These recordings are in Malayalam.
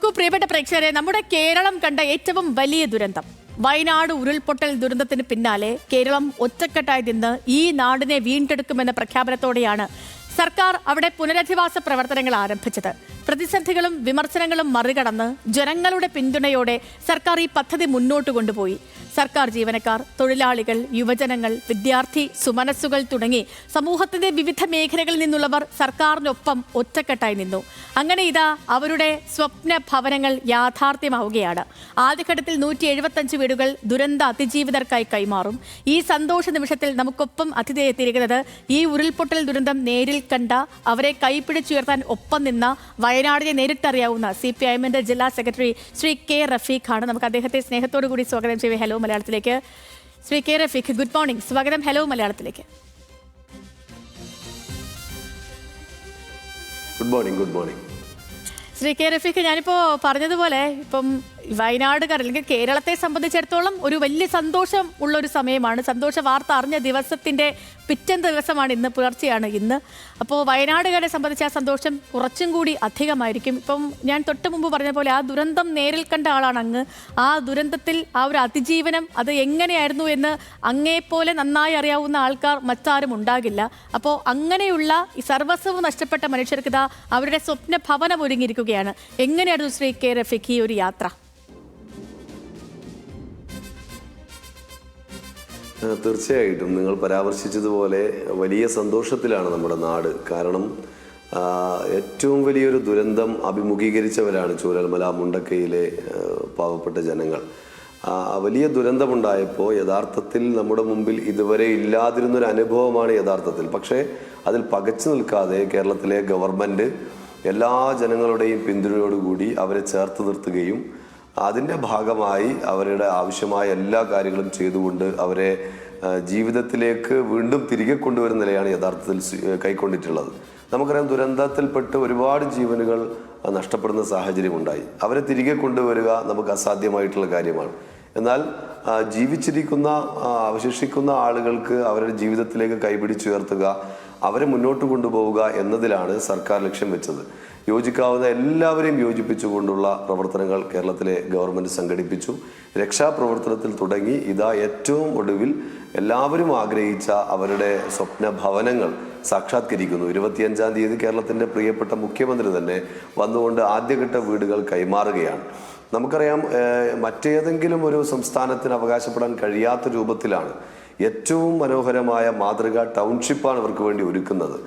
നോക്കൂ പ്രിയപ്പെട്ട പ്രേക്ഷകരെ, നമ്മുടെ കേരളം കണ്ട ഏറ്റവും വലിയ ദുരന്തം വയനാട് ഉരുൾപൊട്ടൽ ദുരന്തത്തിന് പിന്നാലെ കേരളം ഒറ്റക്കെട്ടായി നിന്ന് ഈ നാടിനെ വീണ്ടെടുക്കുമെന്ന പ്രഖ്യാപനത്തോടെയാണ് സർക്കാർ അവിടെ പുനരധിവാസ പ്രവർത്തനങ്ങൾ ആരംഭിച്ചത്. പ്രതിസന്ധികളും വിമർശനങ്ങളും മറികടന്ന് ജനങ്ങളുടെ പിന്തുണയോടെ സർക്കാർ ഈ പദ്ധതി മുന്നോട്ട് കൊണ്ടുപോയി. സർക്കാർ ജീവനക്കാർ, തൊഴിലാളികൾ, യുവജനങ്ങൾ, വിദ്യാർത്ഥി സുമനസ്സുകൾ തുടങ്ങി സമൂഹത്തിന്റെ വിവിധ മേഖലകളിൽ നിന്നുള്ളവർ സർക്കാരിനൊപ്പം ഒറ്റക്കെട്ടായി നിന്നു. അങ്ങനെ ഇതാ അവരുടെ സ്വപ്ന ഭവനങ്ങൾ യാഥാർത്ഥ്യമാവുകയാണ്. ആദ്യഘട്ടത്തിൽ 175 വീടുകൾ ദുരന്ത അതിജീവിതർക്കായി കൈമാറും. ഈ സന്തോഷ നിമിഷത്തിൽ നമുക്കൊപ്പം അതിഥി എത്തിയിരിക്കുന്നത് ഈ ഉരുൾപൊട്ടൽ ദുരന്തം നേരിൽ കണ്ട, അവരെ കൈപ്പിടിച്ചുയർത്താൻ ഒപ്പം നിന്ന, വയനാടിനെ നേരിട്ടറിയാവുന്ന CPIM ജില്ലാ സെക്രട്ടറി ശ്രീ K. റഫീഖ് ആണ്. നമുക്ക് അദ്ദേഹത്തെ സ്നേഹത്തോടു കൂടി സ്വാഗതം ചെയ്യുക ഹലോ മലയാളത്തിലേക്ക്. Shri K. Rafeeq, good morning, സ്വാഗതം ഹലോ മലയാളത്തിലേക്ക്. Good morning. Good morning Shri K. Rafeeq, ഞാനിപ്പോൾ പറഞ്ഞതുപോലെ ഇപ്പം വയനാടുകാർ അല്ലെങ്കിൽ കേരളത്തെ സംബന്ധിച്ചിടത്തോളം ഒരു വലിയ സന്തോഷം ഉള്ളൊരു സമയമാണ്. സന്തോഷ വാർത്ത അറിഞ്ഞ ദിവസത്തിൻ്റെ പിറ്റേ ദിവസമാണ് ഇന്ന്, പുലർച്ചെയാണ് ഇന്ന്. അപ്പോൾ വയനാടുകാരെ സംബന്ധിച്ച് ആ സന്തോഷം കുറച്ചും കൂടി അധികമായിരിക്കും. ഇപ്പം ഞാൻ തൊട്ട് മുമ്പ് പറഞ്ഞ പോലെ ആ ദുരന്തം നേരിൽ കണ്ട ആളാണ് അങ്ങ്. ആ ദുരന്തത്തിൽ ആ ഒരു അതിജീവനം അത് എങ്ങനെയായിരുന്നു എന്ന് അങ്ങേപ്പോലെ നന്നായി അറിയാവുന്ന ആൾക്കാർ മറ്റാരും ഉണ്ടാകില്ല. അപ്പോൾ അങ്ങനെയുള്ള ഈ സർവസ്വവും നഷ്ടപ്പെട്ട മനുഷ്യർക്ക് ഇതാ അവരുടെ സ്വപ്ന ഭവനം ഒരുങ്ങിയിരിക്കുകയാണ്. എങ്ങനെയായിരുന്നു ശ്രീ K. റഫീഖ് ഈ ഒരു യാത്ര? തീർച്ചയായിട്ടും നിങ്ങൾ പരാമർശിച്ചതുപോലെ വലിയ സന്തോഷത്തിലാണ് നമ്മുടെ നാട്. കാരണം ഏറ്റവും വലിയൊരു ദുരന്തം അഭിമുഖീകരിച്ചവരാണ് ചൂരൽമല മുണ്ടക്കയിലെ പാവപ്പെട്ട ജനങ്ങൾ. വലിയ ദുരന്തമുണ്ടായപ്പോൾ യഥാർത്ഥത്തിൽ നമ്മുടെ മുമ്പിൽ ഇതുവരെ ഇല്ലാതിരുന്നൊരു അനുഭവമാണ് യഥാർത്ഥത്തിൽ. പക്ഷേ അതിൽ പകച്ചു നിൽക്കാതെ കേരളത്തിലെ ഗവൺമെൻറ് എല്ലാ ജനങ്ങളുടെയും പിന്തുണയോടുകൂടി അവരെ ചേർത്ത് നിർത്തുകയും അതിൻ്റെ ഭാഗമായി അവരുടെ ആവശ്യമായ എല്ലാ കാര്യങ്ങളും ചെയ്തുകൊണ്ട് അവരെ ജീവിതത്തിലേക്ക് വീണ്ടും തിരികെ കൊണ്ടുവരുന്ന നിലയാണ് യഥാർത്ഥത്തിൽ കൈക്കൊണ്ടിട്ടുള്ളത്. നമുക്കറിയാം, ദുരന്തത്തിൽപ്പെട്ട് ഒരുപാട് ജീവനുകൾ നഷ്ടപ്പെടുന്ന സാഹചര്യമുണ്ടായി. അവരെ തിരികെ കൊണ്ടുവരിക നമുക്ക് അസാധ്യമായിട്ടുള്ള കാര്യമാണ്. എന്നാൽ ജീവിച്ചിരിക്കുന്ന അവശേഷിക്കുന്ന ആളുകൾക്ക് അവരുടെ ജീവിതത്തിലേക്ക് കൈപിടിച്ചുയർത്തുക, അവരെ മുന്നോട്ട് കൊണ്ടുപോവുക എന്നതിലാണ് സർക്കാർ ലക്ഷ്യം വെച്ചത്. യോജിക്കാവുന്ന എല്ലാവരെയും യോജിപ്പിച്ചുകൊണ്ടുള്ള പ്രവർത്തനങ്ങൾ കേരളത്തിലെ ഗവൺമെൻറ് സംഘടിപ്പിച്ചു. രക്ഷാപ്രവർത്തനത്തിൽ തുടങ്ങി ഇതാ ഏറ്റവും ഒടുവിൽ എല്ലാവരും ആഗ്രഹിച്ച അവരുടെ സ്വപ്ന ഭവനങ്ങൾ സാക്ഷാത്കരിക്കുന്നു. 25-ാം തീയതി കേരളത്തിൻ്റെ പ്രിയപ്പെട്ട മുഖ്യമന്ത്രി തന്നെ വന്നുകൊണ്ട് ആദ്യഘട്ട വീടുകൾ കൈമാറുകയാണ്. നമുക്കറിയാം, മറ്റേതെങ്കിലും ഒരു സംസ്ഥാനത്തിന് അവകാശപ്പെടാൻ കഴിയാത്ത രൂപത്തിലാണ് ഏറ്റവും മനോഹരമായ മാതൃക ടൗൺഷിപ്പാണ് ഇവർക്ക് വേണ്ടി ഒരുക്കുന്നത്.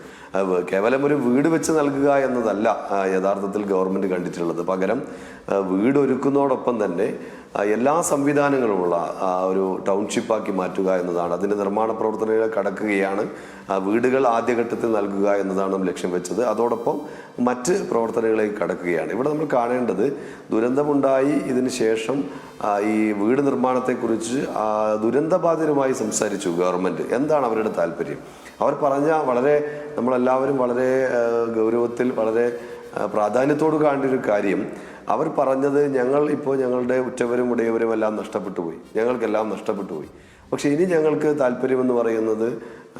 കേവലം ഒരു വീട് വെച്ച് നൽകുക എന്നതല്ല യഥാർത്ഥത്തിൽ ഗവൺമെൻറ് കണ്ടിട്ടുള്ളത്. പകരം വീട് ഒരുക്കുന്നതോടൊപ്പം തന്നെ എല്ലാ സംവിധാനങ്ങളുമുള്ള ഒരു ടൗൺഷിപ്പാക്കി മാറ്റുക എന്നതാണ്. അതിൻ്റെ നിർമ്മാണ പ്രവർത്തനങ്ങൾ കടക്കുകയാണ്. വീടുകൾ ആദ്യഘട്ടത്തിൽ നൽകുക എന്നതാണ് ലക്ഷ്യം വെച്ചത്. അതോടൊപ്പം മറ്റ് പ്രവർത്തനങ്ങളിലേക്ക് കടക്കുകയാണ്. ഇവിടെ നമ്മൾ കാണേണ്ടത്, ദുരന്തമുണ്ടായി ഇതിന് ശേഷം ഈ വീട് നിർമ്മാണത്തെക്കുറിച്ച് ദുരന്തബാധിതരുമായി സംസാരിച്ചു ഗവൺമെൻറ്. എന്താണ് അവരുടെ താല്പര്യം? അവർ പറഞ്ഞ നമ്മളെല്ലാവരും വളരെ ഗൗരവത്തിൽ വളരെ പ്രാധാന്യത്തോട് കാണേണ്ട ഒരു കാര്യം, അവർ പറഞ്ഞത്, ഞങ്ങൾ ഇപ്പോൾ ഞങ്ങളുടെ ഉറ്റവരും ഉടയവരും എല്ലാം നഷ്ടപ്പെട്ടു പോയി, ഞങ്ങൾക്കെല്ലാം നഷ്ടപ്പെട്ടു പോയി. പക്ഷേ ഇനി ഞങ്ങൾക്ക് താല്പര്യമെന്ന് പറയുന്നത്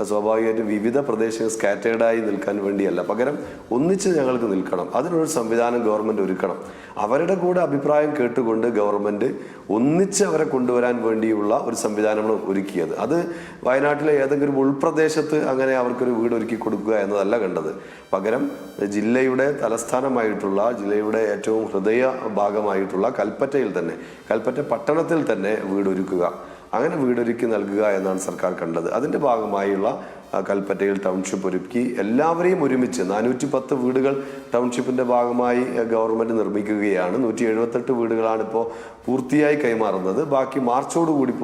സ്വാഭാവികമായിട്ടും വിവിധ പ്രദേശങ്ങൾ സ്കാറ്റേർഡായി നിൽക്കാൻ വേണ്ടിയല്ല, പകരം ഒന്നിച്ച് ഞങ്ങൾക്ക് നിൽക്കണം. അതിനൊരു സംവിധാനം ഗവൺമെൻറ് ഒരുക്കണം. അവരുടെ കൂടെ അഭിപ്രായം കേട്ടുകൊണ്ട് ഗവൺമെൻറ് ഒന്നിച്ച് അവരെ കൊണ്ടുവരാൻ വേണ്ടിയുള്ള ഒരു സംവിധാനമാണ് ഒരുക്കിയത്. അത് വയനാട്ടിലെ ഏതെങ്കിലും ഉൾപ്രദേശത്ത് അങ്ങനെ അവർക്കൊരു വീട് ഒരുക്കി കൊടുക്കുക എന്നതല്ല കണ്ടത്. പകരം ജില്ലയുടെ തലസ്ഥാനമായിട്ടുള്ള, ജില്ലയുടെ ഏറ്റവും ഹൃദയ ഭാഗമായിട്ടുള്ള കൽപ്പറ്റ പട്ടണത്തിൽ തന്നെ വീടൊരുക്കുക, അങ്ങനെ വീടൊരുക്കി നൽകുക എന്നാണ് സർക്കാർ കണ്ടത്. അതിൻ്റെ ഭാഗമായുള്ള കൽപ്പറ്റയിൽ ടൗൺഷിപ്പ് ഒരുക്കി എല്ലാവരെയും ഒരുമിച്ച് 410 വീടുകൾ ടൗൺഷിപ്പിൻ്റെ ഭാഗമായി ഗവൺമെൻറ് നിർമ്മിക്കുകയാണ്. 178 വീടുകളാണ് ഇപ്പോൾ പൂർത്തിയായി കൈമാറുന്നത്. ബാക്കി മാർച്ചോടുകൂടി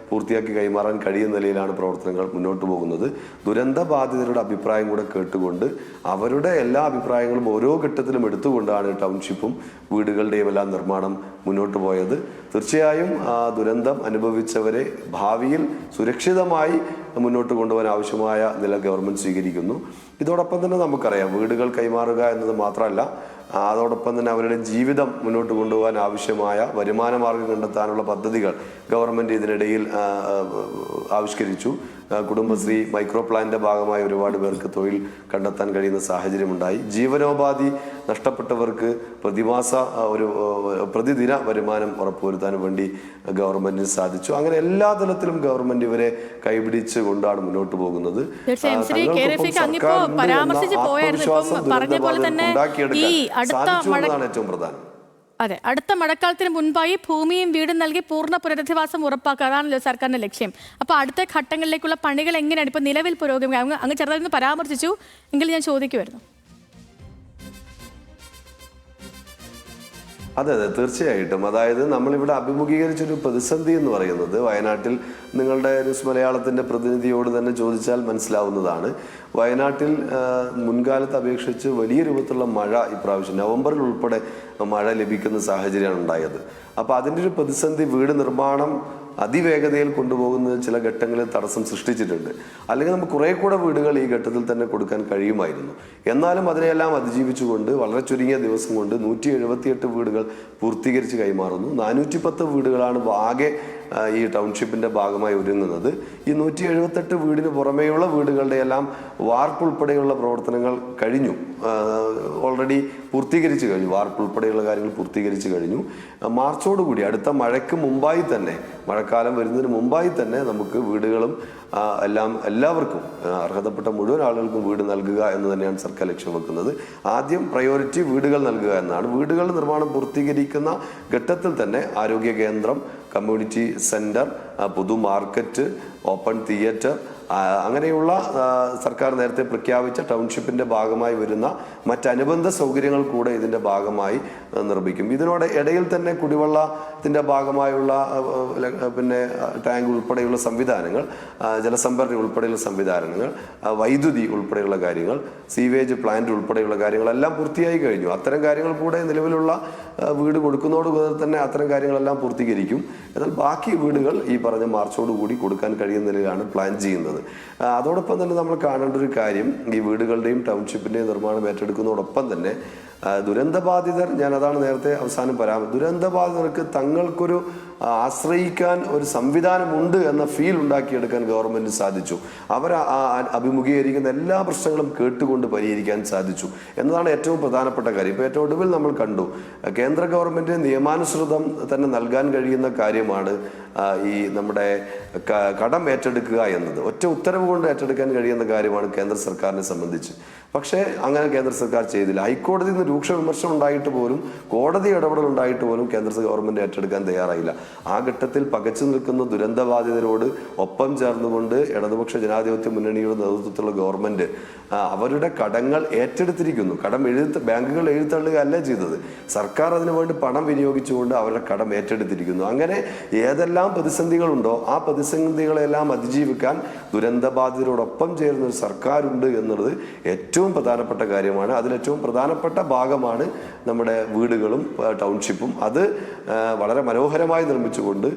പൂർത്തിയാക്കി കൈമാറാൻ കഴിയുന്ന നിലയിലാണ് പ്രവർത്തനങ്ങൾ മുന്നോട്ട് പോകുന്നത്. ദുരന്ത ബാധിതരുടെ അഭിപ്രായം കൂടെ കേട്ടുകൊണ്ട് അവരുടെ എല്ലാ അഭിപ്രായങ്ങളും ഓരോ ഘട്ടത്തിലും എടുത്തുകൊണ്ടാണ് ടൗൺഷിപ്പും വീടുകളുടെയും എല്ലാം നിർമ്മാണം മുന്നോട്ട് പോയത്. തീർച്ചയായും ദുരന്തം അനുഭവിച്ചവരെ ഭാവിയിൽ സുരക്ഷിതമായി മുന്നോട്ട് കൊണ്ടുപോകാൻ ആവശ്യമായ നില ഗവൺമെൻറ് സ്വീകരിക്കുന്നു. ഇതോടൊപ്പം തന്നെ നമുക്കറിയാം, വീടുകൾ കൈമാറുക എന്നത് മാത്രമല്ല, അതോടൊപ്പം തന്നെ അവരുടെ ജീവിതം മുന്നോട്ട് കൊണ്ടുപോകാൻ ആവശ്യമായ വരുമാന മാർഗം കണ്ടെത്താനുള്ള പദ്ധതികൾ ഗവൺമെൻറ് ഇതിനിടയിൽ ആവിഷ്കരിച്ചു. കുടുംബശ്രീ മൈക്രോ പ്ലാനിൻ്റെ ഭാഗമായി ഒരുപാട് പേർക്ക് തൊഴിൽ കണ്ടെത്താൻ കഴിയുന്ന സാഹചര്യമുണ്ടായി. ജീവനോപാധി നഷ്ടപ്പെട്ടവർക്ക് പ്രതിമാസ പ്രതിദിന വരുമാനം ഉറപ്പുവരുത്താൻ വേണ്ടി ഗവൺമെന്റിന് സാധിച്ചു. അങ്ങനെ എല്ലാ തലത്തിലും ഗവൺമെന്റ് ഇവരെ കൈപിടിച്ച് കൊണ്ടാണ് മുന്നോട്ട് പോകുന്നത്. ഏറ്റവും പ്രധാനം. അതെ, അടുത്ത മഴക്കാലത്തിന് മുൻപായി ഭൂമിയും വീടും നൽകി പൂർണ്ണ പുനരധിവാസം ഉറപ്പാക്കുക, അതാണല്ലോ സർക്കാരിന്റെ ലക്ഷ്യം. അപ്പോൾ അടുത്ത ഘട്ടങ്ങളിലേക്കുള്ള പണികൾ എങ്ങനെയാണ് ഇപ്പോൾ നിലവിൽ പുരോഗമിക്കുക? അങ്ങ് ചെറുതായി പരാമർശിച്ചു എങ്കിൽ ഞാൻ ചോദിക്കുമായിരുന്നു. അതെ, തീർച്ചയായിട്ടും. അതായത് നമ്മളിവിടെ അഭിമുഖീകരിച്ചൊരു പ്രതിസന്ധി എന്ന് പറയുന്നത് വയനാട്ടിൽ നിങ്ങളുടെ ന്യൂസ് മലയാളത്തിൻ്റെ പ്രതിനിധിയോട് തന്നെ ചോദിച്ചാൽ മനസ്സിലാവുന്നതാണ്. വയനാട്ടിൽ മുൻകാലത്ത് അപേക്ഷിച്ച് വലിയ രൂപത്തിലുള്ള മഴ ഇപ്രാവശ്യം നവംബറിൽ ഉൾപ്പെടെ മഴ ലഭിക്കുന്ന സാഹചര്യമാണ് ഉണ്ടായത്. അപ്പോൾ അതിൻ്റെ ഒരു പ്രതിസന്ധി വീട് നിർമ്മാണം അതിവേഗതയിൽ കൊണ്ടുപോകുന്നത് ചില ഘട്ടങ്ങളിൽ തടസ്സം സൃഷ്ടിച്ചിട്ടുണ്ട്. അല്ലെങ്കിൽ നമുക്ക് കുറേ കൂടെ വീടുകൾ ഈ ഘട്ടത്തിൽ തന്നെ കൊടുക്കാൻ കഴിയുമായിരുന്നു. എന്നാലും അതിനെല്ലാം അതിജീവിച്ചുകൊണ്ട് വളരെ ചുരുങ്ങിയ ദിവസം കൊണ്ട് 178 വീടുകൾ പൂർത്തീകരിച്ച് കൈമാറുന്നു. 410 വീടുകളാണ് ആകെ ഈ ടൗൺഷിപ്പിൻ്റെ ഭാഗമായി ഒരുങ്ങുന്നത്. ഈ 178 വീടിന് പുറമേയുള്ള വീടുകളുടെ എല്ലാം വാർപ്പ് ഉൾപ്പെടെയുള്ള പ്രവർത്തനങ്ങൾ കഴിഞ്ഞു, ഓൾറെഡി പൂർത്തീകരിച്ച് കഴിഞ്ഞു. വാർപ്പ് ഉൾപ്പെടെയുള്ള കാര്യങ്ങൾ പൂർത്തീകരിച്ച് കഴിഞ്ഞു. മാർച്ചോടുകൂടി അടുത്ത മഴയ്ക്ക് മുമ്പായി തന്നെ, മഴക്കാലം വരുന്നതിന് മുമ്പായി തന്നെ നമുക്ക് വീടുകളും എല്ലാവർക്കും അർഹതപ്പെട്ട മുഴുവൻ ആളുകൾക്കും വീട് നൽകുക എന്ന് തന്നെയാണ് സർക്കാർ ലക്ഷ്യം വെക്കുന്നത്. ആദ്യം പ്രയോറിറ്റി വീടുകൾ നൽകുക എന്നാണ്. വീടുകളുടെ നിർമ്മാണം പൂർത്തീകരിക്കുന്ന ഘട്ടത്തിൽ തന്നെ ആരോഗ്യ കേന്ദ്രം, കമ്മ്യൂണിറ്റി സെൻറ്റർ, പൊതു മാർക്കറ്റ്, ഓപ്പൺ തിയേറ്റർ, അങ്ങനെയുള്ള സർക്കാർ നേരത്തെ പ്രഖ്യാപിച്ച ടൗൺഷിപ്പിൻ്റെ ഭാഗമായി വരുന്ന മറ്റനുബന്ധ സൗകര്യങ്ങൾ കൂടെ ഇതിൻ്റെ ഭാഗമായി നിർമ്മിക്കും. ഇതിനോട് ഇടയിൽ തന്നെ കുടിവെള്ളത്തിൻ്റെ ഭാഗമായുള്ള പിന്നെ ടാങ്ക് ഉൾപ്പെടെയുള്ള സംവിധാനങ്ങൾ, ജലസംഭരണി ഉൾപ്പെടെയുള്ള സംവിധാനങ്ങൾ, വൈദ്യുതി ഉൾപ്പെടെയുള്ള കാര്യങ്ങൾ, സീവേജ് പ്ലാന്റ് ഉൾപ്പെടെയുള്ള കാര്യങ്ങളെല്ലാം പൂർത്തിയായി കഴിഞ്ഞു. അത്തരം കാര്യങ്ങൾ കൂടെ നിലവിലുള്ള വീട് കൊടുക്കുന്നതോടുകൂടി തന്നെ അത്തരം കാര്യങ്ങളെല്ലാം പൂർത്തീകരിക്കും. എന്നാൽ ബാക്കി വീടുകൾ ഈ പറഞ്ഞ മാർച്ചോടുകൂടി കൊടുക്കാൻ കഴിയുന്ന നിലയിലാണ് പ്ലാൻ ചെയ്യുന്നത്. അതോടൊപ്പം തന്നെ നമ്മൾ കാണേണ്ട ഒരു കാര്യം, ഈ വീടുകളുടെയും ടൗൺഷിപ്പിൻ്റെയും നിർമ്മാണം ഏറ്റെടുക്കുന്നതോടൊപ്പം തന്നെ ദുരന്തബാധിതർ, ഞാനതാണ് നേരത്തെ അവസാനം ദുരന്തബാധിതർക്ക് തങ്ങൾക്കൊരു ആശ്രയിക്കാൻ ഒരു സംവിധാനമുണ്ട് എന്ന ഫീൽ ഉണ്ടാക്കിയെടുക്കാൻ ഗവൺമെന്റിന് സാധിച്ചു. അവർ അഭിമുഖീകരിക്കുന്ന എല്ലാ പ്രശ്നങ്ങളും കേട്ടുകൊണ്ട് പരിഹരിക്കാൻ സാധിച്ചു എന്നതാണ് ഏറ്റവും പ്രധാനപ്പെട്ട കാര്യം. ഇപ്പോൾ ഏറ്റവും ഒടുവിൽ നമ്മൾ കണ്ടു, കേന്ദ്ര ഗവൺമെന്റ് നിയമാനുസൃതം തന്നെ നൽകാൻ കഴിയുന്ന കാര്യമാണ് ഈ നമ്മുടെ കടം ഏറ്റെടുക്കുക എന്നത്. ഒറ്റ ഉത്തരവ് കൊണ്ട് ഏറ്റെടുക്കാൻ കഴിയുന്ന കാര്യമാണ് കേന്ദ്ര സർക്കാരിനെ സംബന്ധിച്ച്. പക്ഷേ അങ്ങനെ കേന്ദ്ര സർക്കാർ ചെയ്തില്ല. ഹൈക്കോടതിയിൽ നിന്ന് രൂക്ഷ വിമർശനം ഉണ്ടായിട്ട് പോലും, കോടതി ഇടപെടൽ ഉണ്ടായിട്ട് പോലും കേന്ദ്ര ഗവൺമെന്റ് ഏറ്റെടുക്കാൻ തയ്യാറായില്ല. ആ ഘട്ടത്തിൽ പകച്ചു നിൽക്കുന്ന ദുരന്തബാധിതരോട് ഒപ്പം ചേർന്നുകൊണ്ട് ഇടതുപക്ഷ ജനാധിപത്യ മുന്നണിയുടെ നേതൃത്വത്തിലുള്ള ഗവൺമെന്റ് അവരുടെ കടങ്ങൾ ഏറ്റെടുത്തിരിക്കുന്നു. ബാങ്കുകൾ എഴുത്തള്ളുക അല്ല ചെയ്തത്, സർക്കാർ അതിനുവേണ്ടി പണം വിനിയോഗിച്ചുകൊണ്ട് അവരുടെ കടം ഏറ്റെടുത്തിരിക്കുന്നു. അങ്ങനെ ഏതെല്ലാം പ്രതിസന്ധികളുണ്ടോ ആ പ്രതിസന്ധികളെല്ലാം അതിജീവിക്കാൻ ദുരന്തബാധിതരോടൊപ്പം ചേരുന്ന ഒരു സർക്കാരുണ്ട് എന്നുള്ളത് ഏറ്റവും പ്രധാനപ്പെട്ട കാര്യമാണ്. അതിലേറ്റവും പ്രധാനപ്പെട്ട ഭാഗമാണ് നമ്മുടെ വീടുകളും ടൗൺഷിപ്പും. അത് വളരെ മനോഹരമായി നിർമ്മിച്ചുകൊണ്ട്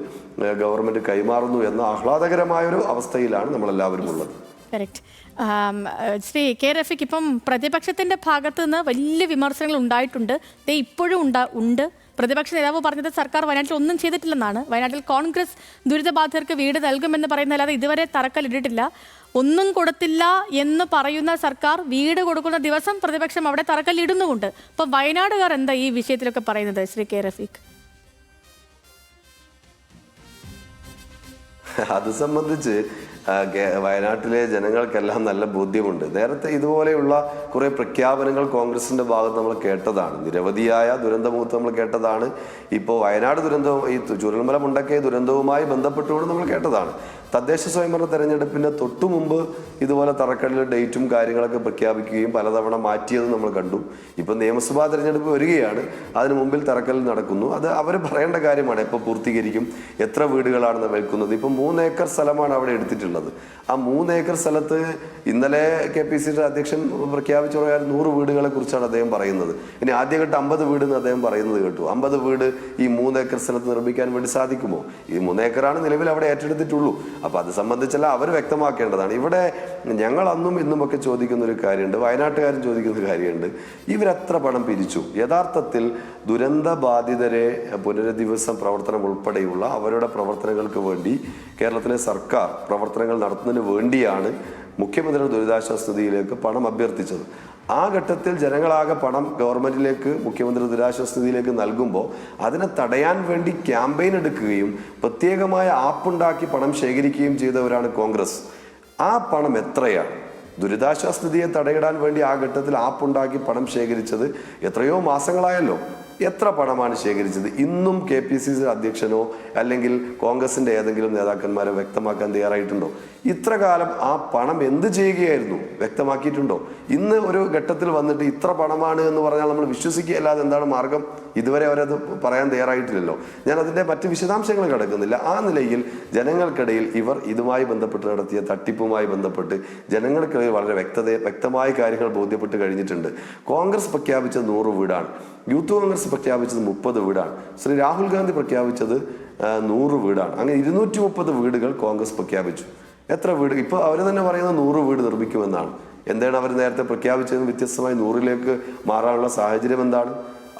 ഗവൺമെന്റ് കൈമാറുന്നു എന്ന ആഹ്ലാദകരമായൊരു അവസ്ഥയിലാണ് നമ്മളെല്ലാവരും ഉള്ളത്. കറക്റ്റ്. ശ്രീ കെ റഫീഖ്, ഇപ്പം പ്രതിപക്ഷത്തിന്റെ ഭാഗത്ത് നിന്ന് വലിയ വിമർശനങ്ങൾ ഉണ്ടായിട്ടുണ്ട്. ഇപ്പോഴും ഉണ്ട്. പ്രതിപക്ഷ നേതാവ് പറഞ്ഞത് സർക്കാർ വയനാട്ടിൽ ഒന്നും ചെയ്തിട്ടില്ലെന്നാണ്. വയനാട്ടിൽ കോൺഗ്രസ് ദുരിതബാധിതർക്ക് വീട് നൽകുമെന്ന് പറയുന്നതല്ലാതെ ഇതുവരെ തറക്കല്ലിട്ടിട്ടില്ല. ഒന്നും കൊടുത്തില്ല എന്ന് പറയുന്ന സർക്കാർ വീട് കൊടുക്കുന്ന ദിവസം പ്രതിപക്ഷം അവിടെ തറക്കല്ലിടുന്നുമുണ്ട്. അപ്പം വയനാടുകാർ എന്താ ഈ വിഷയത്തിലൊക്കെ പറയുന്നത്, ശ്രീ കെ റഫീഖ്? അത് സംബന്ധിച്ച് വയനാട്ടിലെ ജനങ്ങൾക്കെല്ലാം നല്ല ബോധ്യമുണ്ട്. നേരത്തെ ഇതുപോലെയുള്ള കുറെ പ്രഖ്യാപനങ്ങൾ കോൺഗ്രസിന്റെ ഭാഗത്ത് നമ്മൾ കേട്ടതാണ്. നിരവധിയായ ദുരന്തമുഖത്ത് നമ്മൾ കേട്ടതാണ്. ഇപ്പോൾ വയനാട് ദുരന്തവും ഈ ചൂരൽമല മുണ്ടക്കൈ ദുരന്തവുമായി ബന്ധപ്പെട്ടുകൊണ്ട് നമ്മൾ കേട്ടതാണ്. തദ്ദേശ സ്വയംഭരണ തെരഞ്ഞെടുപ്പിന് തൊട്ടു മുമ്പ് ഇതുപോലെ തറക്കല്ലിലെ ഡേറ്റും കാര്യങ്ങളൊക്കെ പ്രഖ്യാപിക്കുകയും പലതവണ മാറ്റിയതും നമ്മൾ കണ്ടു. ഇപ്പം നിയമസഭാ തെരഞ്ഞെടുപ്പ് വരികയാണ്, അതിന് മുമ്പിൽ തറക്കല്ലിൽ നടക്കുന്നു. അത് അവർ പറയേണ്ട കാര്യമാണ്. എപ്പോൾ പൂർത്തീകരിക്കും, എത്ര വീടുകളാണ് വെക്കുന്നത്. ഇപ്പം 3 ഏക്കർ സ്ഥലമാണ് അവിടെ എടുത്തിട്ടുള്ളത്. ആ 3 ഏക്കർ സ്ഥലത്ത് ഇന്നലെ KPCC അധ്യക്ഷൻ പ്രഖ്യാപിച്ച പ്രകാരം 100 വീടുകളെ കുറിച്ചാണ് അദ്ദേഹം പറയുന്നത്. ഇനി ആദ്യഘട്ടം 50 വീട് എന്ന് അദ്ദേഹം പറയുന്നത് കേട്ടു. 50 വീട് ഈ 3 ഏക്കർ സ്ഥലത്ത് നിർമ്മിക്കാൻ വേണ്ടി സാധിക്കുമോ? ഈ 3 ഏക്കറാണ് നിലവിൽ അവിടെ ഏറ്റെടുത്തിട്ടുള്ളൂ. അപ്പോൾ അത് സംബന്ധിച്ചല്ല അവർ വ്യക്തമാക്കേണ്ടതാണ്. ഇവിടെ ഞങ്ങൾ അന്നും ഇന്നുമൊക്കെ ചോദിക്കുന്ന ഒരു കാര്യമുണ്ട്, വയനാട്ടുകാരും ചോദിക്കുന്ന ഒരു കാര്യമുണ്ട്, ഇവരെത്ര പണം പിരിച്ചു? യഥാർത്ഥത്തിൽ ദുരന്ത ബാധിതരെ പുനരധിവാസ പ്രവർത്തനം ഉൾപ്പെടെയുള്ള അവരുടെ പ്രവർത്തനങ്ങൾക്ക് വേണ്ടി കേരളത്തിലെ സർക്കാർ പ്രവർത്തനങ്ങൾ നടത്തുന്നതിന് വേണ്ടിയാണ് മുഖ്യമന്ത്രിയുടെ ദുരിതാശ്വാസ നിധിയിലേക്ക് പണം അഭ്യർത്ഥിച്ചത്. ആ ഘട്ടത്തിൽ ജനങ്ങളാകെ പണം ഗവൺമെന്റിലേക്ക്, മുഖ്യമന്ത്രി ദുരിതാശ്വാസ നിധിയിലേക്ക് നൽകുമ്പോൾ അതിനെ തടയാൻ വേണ്ടി ക്യാമ്പയിൻ എടുക്കുകയും പ്രത്യേകമായ ആപ്പുണ്ടാക്കി പണം ശേഖരിക്കുകയും ചെയ്തവരാണ് കോൺഗ്രസ്. ആ പണം എത്രയാണ്? ദുരിതാശ്വാസ നിധിയെ തടയിടാൻ വേണ്ടി ആ ഘട്ടത്തിൽ ആപ്പുണ്ടാക്കി പണം ശേഖരിച്ചത് എത്രയോ മാസങ്ങളായല്ലോ. എത്ര പണമാണ് ശേഖരിച്ചത്? ഇന്നും KPCC അധ്യക്ഷനോ അല്ലെങ്കിൽ കോൺഗ്രസിന്റെ ഏതെങ്കിലും നേതാക്കന്മാരോ വ്യക്തമാക്കാൻ തയ്യാറായിട്ടുണ്ടോ? ഇത്ര കാലം ആ പണം എന്ത് ചെയ്യുകയായിരുന്നു? വ്യക്തമാക്കിയിട്ടുണ്ടോ? ഇന്ന് ഒരു ഘട്ടത്തിൽ വന്നിട്ട് ഇത്ര പണമാണ് എന്ന് പറഞ്ഞാൽ നമ്മൾ വിശ്വസിക്കുകയല്ലാതെ എന്താണ് മാർഗം? ഇതുവരെ അവരത് പറയാൻ തയ്യാറായിട്ടില്ലല്ലോ. ഞാൻ അതിന്റെ മറ്റ് വിശദാംശങ്ങൾ കിടക്കുന്നില്ല. ആ നിലയിൽ ജനങ്ങൾക്കിടയിൽ ഇവർ ഇതുമായി ബന്ധപ്പെട്ട് നടത്തിയ തട്ടിപ്പുമായി ബന്ധപ്പെട്ട് ജനങ്ങൾക്കിടയിൽ വളരെ വ്യക്തമായ കാര്യങ്ങൾ ബോധ്യപ്പെട്ട് കഴിഞ്ഞിട്ടുണ്ട്. കോൺഗ്രസ് പ്രഖ്യാപിച്ചത് 100 വീടാണ്, യൂത്ത് കോൺഗ്രസ് പ്രഖ്യാപിച്ചത് 30 വീടാണ്, ശ്രീ രാഹുൽ ഗാന്ധി പ്രഖ്യാപിച്ചത് 100 വീടാണ്. അങ്ങനെ 230 വീടുകൾ കോൺഗ്രസ് പ്രഖ്യാപിച്ചു. എത്ര വീട്? ഇപ്പോൾ അവർ തന്നെ പറയുന്നത് 100 വീട് നിർമ്മിക്കുമെന്നാണ്. എന്താണ് അവർ നേരത്തെ പ്രഖ്യാപിച്ചതിന് വ്യത്യസ്തമായി 100ലേക്ക് മാറാനുള്ള സാഹചര്യം എന്താണ്?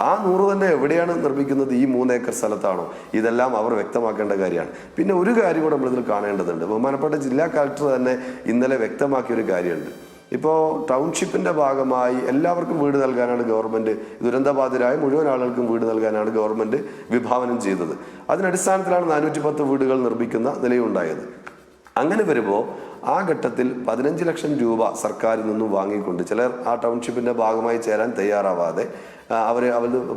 ആ 100 തന്നെ എവിടെയാണ് നിർമ്മിക്കുന്നത്? ഈ 3 ഏക്കർ സ്ഥലത്താണോ? ഇതെല്ലാം അവർ വ്യക്തമാക്കേണ്ട കാര്യമാണ്. പിന്നെ ഒരു കാര്യം കൂടെ നമ്മളിതിൽ കാണേണ്ടതുണ്ട്. ബഹുമാനപ്പെട്ട ജില്ലാ കളക്ടർ തന്നെ ഇന്നലെ വ്യക്തമാക്കിയൊരു കാര്യമുണ്ട്. ഇപ്പോൾ ടൗൺഷിപ്പിന്റെ ഭാഗമായി എല്ലാവർക്കും വീട് നൽകാനാണ് ഗവൺമെന്റ്, ദുരന്തബാധിതരായ മുഴുവൻ ആളുകൾക്കും വീട് നൽകാനാണ് ഗവൺമെന്റ് വിഭാവനം ചെയ്തത്. അതിനടിസ്ഥാനത്തിലാണ് 410 വീടുകൾ നിർമ്മിക്കുന്ന നിലയുണ്ടായത്. അങ്ങനെ വരുമ്പോൾ ആ ഘട്ടത്തിൽ 15 ലക്ഷം രൂപ സർക്കാരിൽ നിന്നും വാങ്ങിക്കൊണ്ട് ചിലർ ആ ടൗൺഷിപ്പിന്റെ ഭാഗമായി ചേരാൻ തയ്യാറാവാതെ അവർ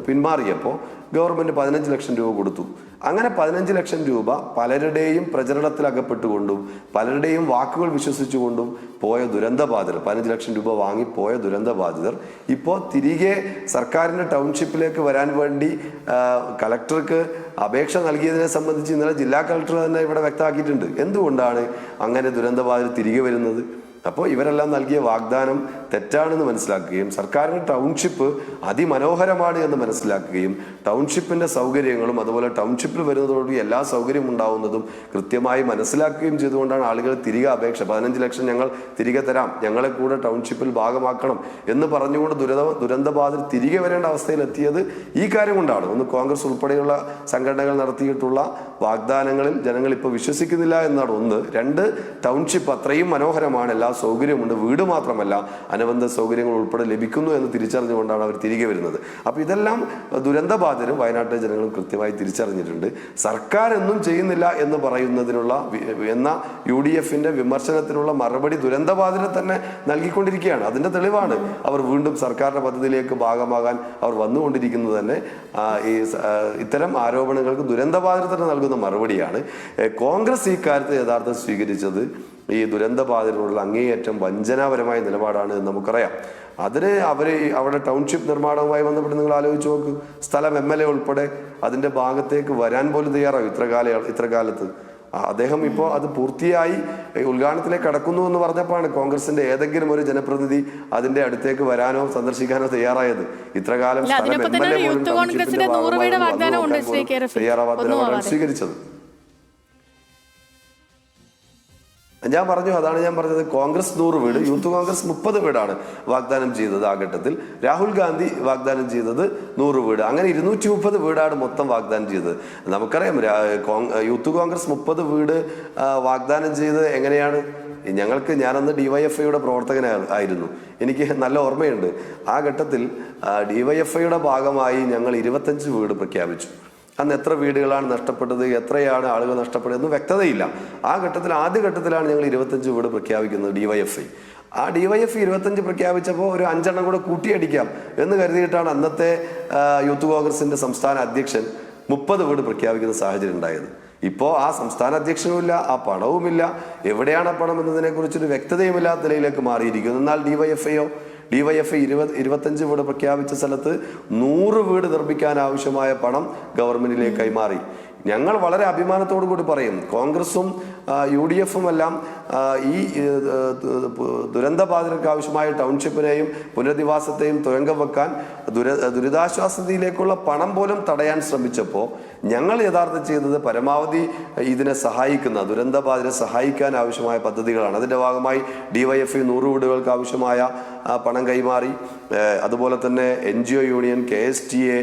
പിന്മാറിയപ്പോൾ ഗവൺമെന്റ് 15 ലക്ഷം രൂപ കൊടുത്തു. അങ്ങനെ 15 ലക്ഷം രൂപ പലരുടെയും പ്രചരണത്തിൽ അകപ്പെട്ടുകൊണ്ടും പലരുടെയും വാക്കുകൾ വിശ്വസിച്ചുകൊണ്ടും പോയ ദുരന്തബാധിതർ, 15 ലക്ഷം രൂപ വാങ്ങി പോയ ദുരന്തബാധിതർ ഇപ്പോൾ തിരികെ സർക്കാരിന്റെ ടൗൺഷിപ്പിലേക്ക് വരാൻ വേണ്ടി കളക്ടർക്ക് അപേക്ഷ നൽകിയതിനെ സംബന്ധിച്ച് ഇന്നലെ ജില്ലാ കളക്ടർ തന്നെ ഇവിടെ വ്യക്തമാക്കിയിട്ടുണ്ട്. എന്തുകൊണ്ടാണ് അങ്ങനെ ദുരന്തബാധിതർ തിരികെ വരുന്നത്? അപ്പോൾ ഇവരെല്ലാം നൽകിയ വാഗ്ദാനം തെറ്റാണെന്ന് മനസ്സിലാക്കുകയും സർക്കാരിൻ്റെ ടൗൺഷിപ്പ് അതിമനോഹരമാണ് എന്ന് മനസ്സിലാക്കുകയും ടൗൺഷിപ്പിൻ്റെ സൗകര്യങ്ങളും അതുപോലെ ടൗൺഷിപ്പിൽ വരുന്നതോടുകൂടി എല്ലാ സൗകര്യവും ഉണ്ടാവുന്നതും കൃത്യമായി മനസ്സിലാക്കുകയും ചെയ്തുകൊണ്ടാണ് ആളുകൾ തിരികെ അപേക്ഷ 15 ലക്ഷം ഞങ്ങൾ തിരികെ തരാം, ഞങ്ങളെ കൂടെ ടൗൺഷിപ്പിൽ ഭാഗമാക്കണം എന്ന് പറഞ്ഞുകൊണ്ട് ദുരന്തബാധിതർ തിരികെ വരേണ്ട അവസ്ഥയിലെത്തിയത് ഈ കാര്യം കൊണ്ടാണ്. ഒന്ന് കോൺഗ്രസ് ഉൾപ്പെടെയുള്ള സംഘടനകൾ നടത്തിയിട്ടുള്ള വാഗ്ദാനങ്ങളിൽ ജനങ്ങൾ ഇപ്പോൾ വിശ്വസിക്കുന്നില്ല എന്നാണ് ഒന്ന്. 2, ടൗൺഷിപ്പ് അത്രയും മനോഹരമാണ്, എല്ലാ സൗകര്യമുണ്ട്, വീട് മാത്രമല്ല അനുബന്ധ സൗകര്യങ്ങൾ ഉൾപ്പെടെ ലഭിക്കുന്നു എന്ന് തിരിച്ചറിഞ്ഞുകൊണ്ടാണ് അവർ തിരികെ വരുന്നത്. അപ്പോൾ ഇതെല്ലാം ദുരന്തബാധിതരും വയനാട്ടിലെ ജനങ്ങളും കൃത്യമായി തിരിച്ചറിഞ്ഞിട്ടുണ്ട്. സർക്കാർ എന്നും ചെയ്യുന്നില്ല എന്ന് പറയുന്നതിനുള്ള എന്ന UDFന്റെ വിമർശനത്തിനുള്ള മറുപടി ദുരന്തബാധിതരെ തന്നെ നൽകിക്കൊണ്ടിരിക്കുകയാണ്. അതിന്റെ തെളിവാണ് അവർ വീണ്ടും സർക്കാരിന്റെ പദ്ധതിയിലേക്ക് ഭാഗമാകാൻ അവർ വന്നുകൊണ്ടിരിക്കുന്നത് തന്നെ. ഇത്തരം ആരോപണങ്ങൾക്ക് ദുരന്തബാധിതർ തന്നെ നൽകുന്ന മറുപടിയാണ്. കോൺഗ്രസ് ഈ കാര്യത്തിൽ യഥാർത്ഥം സ്വീകരിച്ചത് ഈ ദുരന്തബാധിതരോടുള്ള അങ്ങേയറ്റം വഞ്ചനാപരമായ നിലപാടാണ് എന്ന് നമുക്കറിയാം. അതിന് അവിടെ ടൗൺഷിപ്പ് നിർമ്മാണവുമായി ബന്ധപ്പെട്ട് നിങ്ങൾ ആലോചിച്ച് നോക്ക്. സ്ഥലം MLA ഉൾപ്പെടെ അതിന്റെ ഭാഗത്തേക്ക് വരാൻ പോലും തയ്യാറാവും ഇത്ര കാലത്ത്. അദ്ദേഹം ഇപ്പോൾ അത് പൂർത്തിയായി ഉദ്ഘാടനത്തിലേക്ക് കടക്കുന്നു എന്ന് പറഞ്ഞപ്പോഴാണ് കോൺഗ്രസിന്റെ ഏതെങ്കിലും ഒരു ജനപ്രതിനിധി അതിന്റെ അടുത്തേക്ക് വരാനോ സന്ദർശിക്കാനോ തയ്യാറായത്. ഇത്രകാലം തയ്യാറാവാത്ത സ്വീകരിച്ചത്. ഞാൻ പറഞ്ഞു, അതാണ് ഞാൻ പറഞ്ഞത്. കോൺഗ്രസ് 100 വീട്, യൂത്ത് കോൺഗ്രസ് 30 വീടാണ് വാഗ്ദാനം ചെയ്തത് ആ ഘട്ടത്തിൽ. രാഹുൽ ഗാന്ധി വാഗ്ദാനം ചെയ്തത് 100 വീട്. അങ്ങനെ 230 വീടാണ് മൊത്തം വാഗ്ദാനം ചെയ്തത്. നമുക്കറിയാം യൂത്ത് കോൺഗ്രസ് 30 വീട് വാഗ്ദാനം ചെയ്തത് എങ്ങനെയാണ്? ഞാനന്ന് DYFIയുടെ പ്രവർത്തകനായിരുന്നു. എനിക്ക് നല്ല ഓർമ്മയുണ്ട്. ആ ഘട്ടത്തിൽ DYFIയുടെ ഭാഗമായി ഞങ്ങൾ 25 വീട് പ്രഖ്യാപിച്ചു. അന്ന് എത്ര വീടുകളാണ് നഷ്ടപ്പെട്ടത്, എത്രയാണ് ആളുകൾ നഷ്ടപ്പെട്ടതെന്ന് വ്യക്തതയില്ല. ആ ഘട്ടത്തിൽ ആദ്യഘട്ടത്തിലാണ് ഞങ്ങൾ 25 വീട് പ്രഖ്യാപിക്കുന്നത് DYFI. ആ DYFI 25 പ്രഖ്യാപിച്ചപ്പോൾ ഒരു 5 എണ്ണം കൂടെ കൂട്ടിയടിക്കാം എന്ന് കരുതിയിട്ടാണ് അന്നത്തെ യൂത്ത് കോൺഗ്രസിന്റെ സംസ്ഥാന അധ്യക്ഷൻ 30 വീട് പ്രഖ്യാപിക്കുന്ന സാഹചര്യം ഉണ്ടായത്. ഇപ്പോൾ ആ സംസ്ഥാന അധ്യക്ഷനുമില്ല, ആ പണവുമില്ല, എവിടെയാണ് ആ പണം എന്നതിനെ കുറിച്ചൊരു വ്യക്തതയുമില്ലാത്ത നിലയിലേക്ക് മാറിയിരിക്കുന്നു. എന്നാൽ DYFI 25 വീട് പ്രഖ്യാപിച്ച സ്ഥലത്ത് 100 വീട് നിർമ്മിക്കാൻ ആവശ്യമായ പണം ഗവൺമെന്റിലേക്ക് കൈമാറി. ഞങ്ങൾ വളരെ അഭിമാനത്തോടു കൂടി പറയും, കോൺഗ്രസും UDF-ഉം എല്ലാം ഈ ദുരന്തബാധിതർക്ക് ആവശ്യമായ ടൗൺഷിപ്പിനെയും പുനരധിവാസത്തെയും തുരങ്കം വെക്കാൻ ദുരിതാശ്വാസ നിധിയിലേക്കുള്ള പണം പോലും തടയാൻ ശ്രമിച്ചപ്പോൾ ഞങ്ങൾ യഥാർത്ഥം ചെയ്തത് പരമാവധി ഇതിനെ സഹായിക്കുന്ന ദുരന്തബാധിതരെ സഹായിക്കാൻ ആവശ്യമായ പദ്ധതികളാണ്. അതിൻ്റെ ഭാഗമായി DYFI 100 വീടുകൾക്ക് ആവശ്യമായ പണം കൈമാറി. അതുപോലെ തന്നെ NGO യൂണിയൻ, KSTA,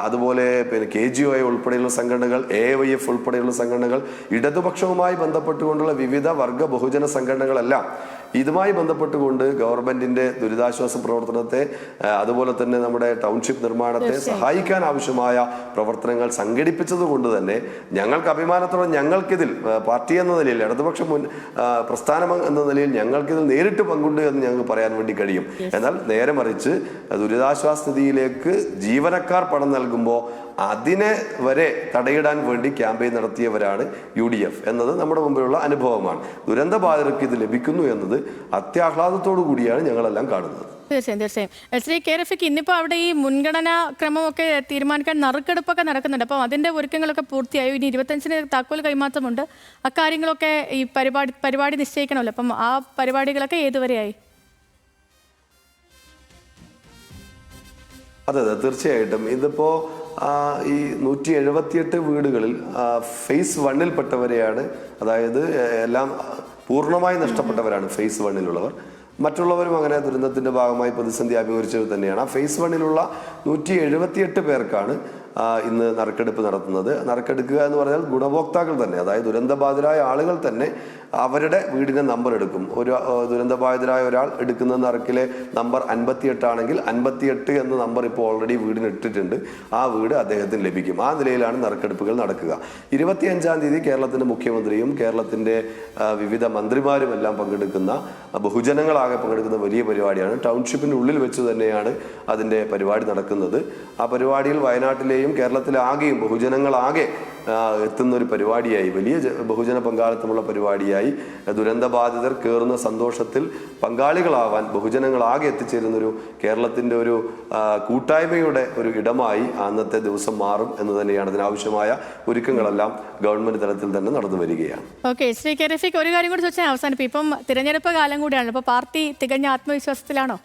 അതുപോലെ പിന്നെ KGOI ഉൾപ്പെടെയുള്ള സംഘടനകൾ, AYF ഉൾപ്പെടെയുള്ള സംഘടനകൾ, ഇടതുപക്ഷവുമായി ബന്ധപ്പെട്ടുകൊണ്ടുള്ള വിവിധ വർഗ ബഹുജന സംഘടനകളെല്ലാം ഇതുമായി ബന്ധപ്പെട്ടുകൊണ്ട് ഗവൺമെന്റിന്റെ ദുരിതാശ്വാസ പ്രവർത്തനത്തെ അതുപോലെ തന്നെ നമ്മുടെ ടൗൺഷിപ്പ് നിർമ്മാണത്തെ സഹായിക്കാൻ ആവശ്യമായ പ്രവർത്തനങ്ങൾ സംഘടിപ്പിച്ചത് കൊണ്ട് തന്നെ ഞങ്ങൾക്ക് അഭിമാനത്തോടെ ഞങ്ങൾക്കിതിൽ പാർട്ടി എന്ന നിലയിൽ, ഇടതുപക്ഷ പ്രസ്ഥാനം എന്ന നിലയിൽ ഞങ്ങൾക്കിതിൽ നേരിട്ട് പങ്കുണ്ട് എന്ന് ഞങ്ങൾക്ക് പറയാൻ വേണ്ടി കഴിയും. എന്നാൽ നേരെ മറിച്ച് ദുരിതാശ്വാസ നിധിയിലേക്ക് ജീവനക്കാർ പണം നൽകുമ്പോൾ അതിനെ വരെ തടയിടാൻ വേണ്ടി ക്യാമ്പയിൻ നടത്തിയവരാണ് UDF എന്നത് നമ്മുടെ മുമ്പിലുള്ള അനുഭവമാണ്. ദുരന്തബാധിതർക്ക് ഇത് ലഭിക്കുന്നു എന്നത് അത്യാഹ്ലാദത്തോടു കൂടിയാണ് ഞങ്ങളെല്ലാം കാണുന്നത്. തീർച്ചയായും. ശ്രീ കെ റഫീഖ്, ഇന്നിപ്പോൾ അവിടെ ഈ മുൻഗണനാ ക്രമമൊക്കെ തീരുമാനിക്കാൻ നറുക്കെടുപ്പൊക്കെ നടക്കുന്നുണ്ട്. അപ്പോൾ അതിൻ്റെ ഒരുക്കങ്ങളൊക്കെ പൂർത്തിയായി. ഇനി 25-ന് താക്കോൽ കൈമാറ്റമുണ്ട്. അക്കാര്യങ്ങളൊക്കെ ഈ പരിപാടി നിശ്ചയിക്കണമല്ലോ. അപ്പം ആ പരിപാടികളൊക്കെ ഏതുവരെയായി? അതെ, തീർച്ചയായിട്ടും. ഇതിപ്പോൾ ഈ 178 വീടുകളിൽ ഫേസ് 1-ൽ പെട്ടവരെയാണ്, അതായത് എല്ലാം പൂർണ്ണമായി നഷ്ടപ്പെട്ടവരാണ് ഫേസ് 1-ലുള്ളവർ. മറ്റുള്ളവരും അങ്ങനെ ദുരന്തത്തിന്റെ ഭാഗമായി പ്രതിസന്ധി അഭിമുഖീകരിച്ചവർ തന്നെയാണ്. ആ ഫേസ് 1-ലുള്ള 178 പേർക്കാണ് ഇന്ന് നറുക്കെടുപ്പ് നടത്തുന്നത്. നറുക്കെടുക്കുക എന്ന് പറഞ്ഞാൽ ഗുണഭോക്താക്കൾ തന്നെ, അതായത് ദുരന്തബാധിതരായ ആളുകൾ തന്നെ അവരുടെ വീടിന്റെ നമ്പർ എടുക്കും. ഒരു ദുരന്തബാധിതരായ ഒരാൾ എടുക്കുന്ന നറുക്കിലെ നമ്പർ 58 ആണെങ്കിൽ 58 എന്ന നമ്പർ ഇപ്പോൾ ഓൾറെഡി വീടിന് ഇട്ടിട്ടുണ്ട്. ആ വീട് അദ്ദേഹത്തിന് ലഭിക്കും. ആ നിലയിലാണ് നറുക്കെടുപ്പുകൾ നടക്കുക. 25-ാം തീയതി കേരളത്തിന്റെ മുഖ്യമന്ത്രിയും കേരളത്തിന്റെ വിവിധ മന്ത്രിമാരും എല്ലാം പങ്കെടുക്കുന്ന, ബഹുജനങ്ങളാകെ പങ്കെടുക്കുന്ന വലിയ പരിപാടിയാണ്. ടൗൺഷിപ്പിന്റെ ഉള്ളിൽ വെച്ച് തന്നെയാണ് അതിന്റെ പരിപാടി നടക്കുന്നത്. ആ പരിപാടിയിൽ വയനാട്ടിലെയും കേരളത്തിലാകെയും ബഹുജനങ്ങളാകെ എത്തുന്ന ഒരു പരിപാടിയായി, വലിയ ബഹുജന പങ്കാളിത്തമുള്ള പരിപാടിയായി, ദുരന്തബാധിതർ കയറുന്ന സന്തോഷത്തിൽ പങ്കാളികളാവാൻ ബഹുജനങ്ങളാകെ എത്തിച്ചേരുന്നൊരു കേരളത്തിൻ്റെ ഒരു കൂട്ടായ്മയുടെ ഒരു ഇടമായി അന്നത്തെ ദിവസം മാറും എന്ന് തന്നെയാണ്. അതിനാവശ്യമായ ഒരുക്കങ്ങളെല്ലാം ഗവൺമെന്റ് തലത്തിൽ തന്നെ നടന്നു വരികയാണ്. ഓക്കെ, ശ്രീ കെ റഫീഖ്, ഒരു കാര്യം കൂടി ചോദിച്ചാൽ അവസാനിപ്പം, ഇപ്പം തിരഞ്ഞെടുപ്പ് കാലം കൂടിയാണ്. ഇപ്പോൾ പാർട്ടി തികഞ്ഞ ആത്മവിശ്വാസത്തിലാണോ?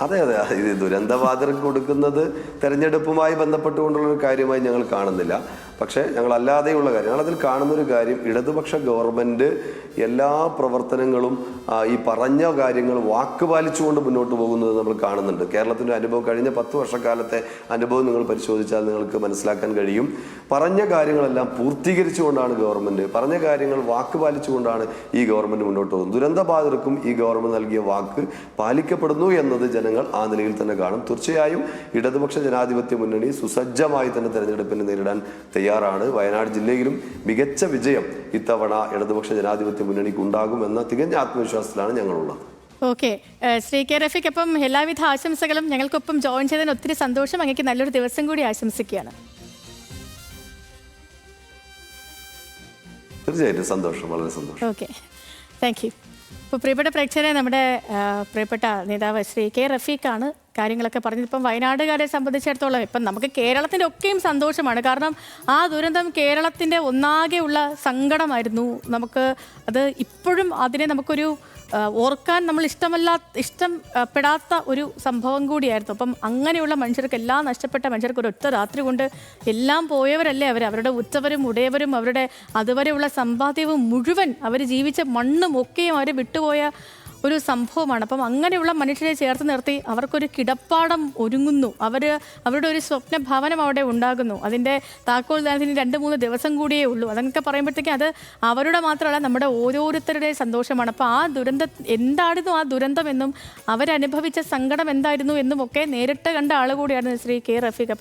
അതെ, ഇത് ദുരന്തബാധിതർക്ക് കൊടുക്കുന്നത് തെരഞ്ഞെടുപ്പുമായി ബന്ധപ്പെട്ടുകൊണ്ടുള്ള ഒരു കാര്യമായി ഞങ്ങൾ കാണുന്നില്ല. പക്ഷേ ഞങ്ങളല്ലാതെയുള്ള കാര്യം, ഞങ്ങളതിൽ കാണുന്നൊരു കാര്യം, ഇടതുപക്ഷ ഗവൺമെൻറ് എല്ലാ പ്രവർത്തനങ്ങളും ഈ പറഞ്ഞ കാര്യങ്ങൾ വാക്ക് പാലിച്ചുകൊണ്ട് മുന്നോട്ട് പോകുന്നത് നമ്മൾ കാണുന്നുണ്ട്. കേരളത്തിൻ്റെ അനുഭവം, കഴിഞ്ഞ 10 വർഷക്കാലത്തെ അനുഭവം നിങ്ങൾ പരിശോധിച്ചാൽ നിങ്ങൾക്ക് മനസ്സിലാക്കാൻ കഴിയും. പറഞ്ഞ കാര്യങ്ങളെല്ലാം പൂർത്തീകരിച്ചുകൊണ്ടാണ് ഗവൺമെൻറ്, പറഞ്ഞ കാര്യങ്ങൾ വാക്ക് പാലിച്ചുകൊണ്ടാണ് ഈ ഗവൺമെൻറ് മുന്നോട്ട് പോകുന്നത്. ദുരന്തബാധിതർക്കും ഈ ഗവൺമെൻറ് നൽകിയ വാക്ക് പാലിക്കപ്പെടുന്നു എന്നത് ജനങ്ങൾ ആ നിലയിൽ തന്നെ കാണും. തീർച്ചയായും ഇടതുപക്ഷ ജനാധിപത്യ മുന്നണി സുസജ്ജമായി തന്നെ തെരഞ്ഞെടുപ്പിനെ നേരിടാൻ തയ്യാറാണ്. വയനാട് ജില്ലയിലും മികച്ച വിജയം ഇത്തവണ ഇടതുപക്ഷ ജനാധിപത്യ മുന്നണിക്ക് ഉണ്ടാകുമെന്ന തികഞ്ഞ ആത്മവിശ്വാസത്തിലാണ് ഞങ്ങളുള്ളത്. ഓക്കെ, ശ്രീ കെ റഫീഖ്, അപ്പം എല്ലാവിധ ആശംസകളും. ഞങ്ങൾക്കൊപ്പം ജോയിൻ ചെയ്തതിന് ഒത്തിരി സന്തോഷം. അങ്ങേക്ക് നല്ലൊരു ദിവസം കൂടി ആശംസിക്കുകയാണ്. തീർച്ചയായിട്ടും സന്തോഷം, വളരെ സന്തോഷം. Okay, thank you. ഇപ്പോൾ പ്രിയപ്പെട്ട പ്രേക്ഷകരെ, നമ്മുടെ പ്രിയപ്പെട്ട നേതാവ് ശ്രീ കെ റഫീഖാണ് കാര്യങ്ങളൊക്കെ പറഞ്ഞത്. ഇപ്പം വയനാടുകാരെ സംബന്ധിച്ചിടത്തോളം ഇപ്പം നമുക്ക് കേരളത്തിൻ്റെ ഒക്കെയും സന്തോഷമാണ്. കാരണം ആ ദുരന്തം കേരളത്തിൻ്റെ ഒന്നാകെയുള്ള സങ്കടമായിരുന്നു. നമുക്ക് അത് ഇപ്പോഴും അതിനെ നമുക്കൊരു ഓർക്കാൻ നമ്മൾ ഇഷ്ടപ്പെടാത്ത ഒരു സംഭവം കൂടിയായിരുന്നു. അപ്പം അങ്ങനെയുള്ള മനുഷ്യർക്ക്, എല്ലാം നഷ്ടപ്പെട്ട മനുഷ്യർക്ക് ഒരു ഒറ്റ രാത്രി കൊണ്ട് എല്ലാം പോയവരല്ലേ അവർ. അവരുടെ ഉറ്റവരും ഉടയവരും അവരുടെ അതുവരെയുള്ള സമ്പാദ്യവും മുഴുവൻ അവർ ജീവിച്ച മണ്ണും ഒക്കെയും അവർ വിട്ടുപോയ ഒരു സംഭവമാണ്. അപ്പം അങ്ങനെയുള്ള മനുഷ്യരെ ചേർത്ത് നിർത്തി അവർക്കൊരു കിടപ്പാടം ഒരുങ്ങുന്നു. അവരുടെ ഒരു സ്വപ്ന ഭവനം അവിടെ ഉണ്ടാകുന്നു. അതിൻ്റെ താക്കോൽ ദാനത്തിന് 2-3 ദിവസം കൂടിയേ ഉള്ളൂ. അതൊക്കെ പറയുമ്പോഴത്തേക്കും അത് അവരുടെ മാത്രമല്ല, നമ്മുടെ ഓരോരുത്തരുടെ സന്തോഷമാണ്. അപ്പോൾ ആ എന്തായിരുന്നു ആ ദുരന്തമെന്നും അവരനുഭവിച്ച സങ്കടം എന്തായിരുന്നു എന്നും ഒക്കെ നേരിട്ട് കണ്ട ആൾ കൂടിയായിരുന്നു ശ്രീ കെ റഫീഖ്. അപ്പം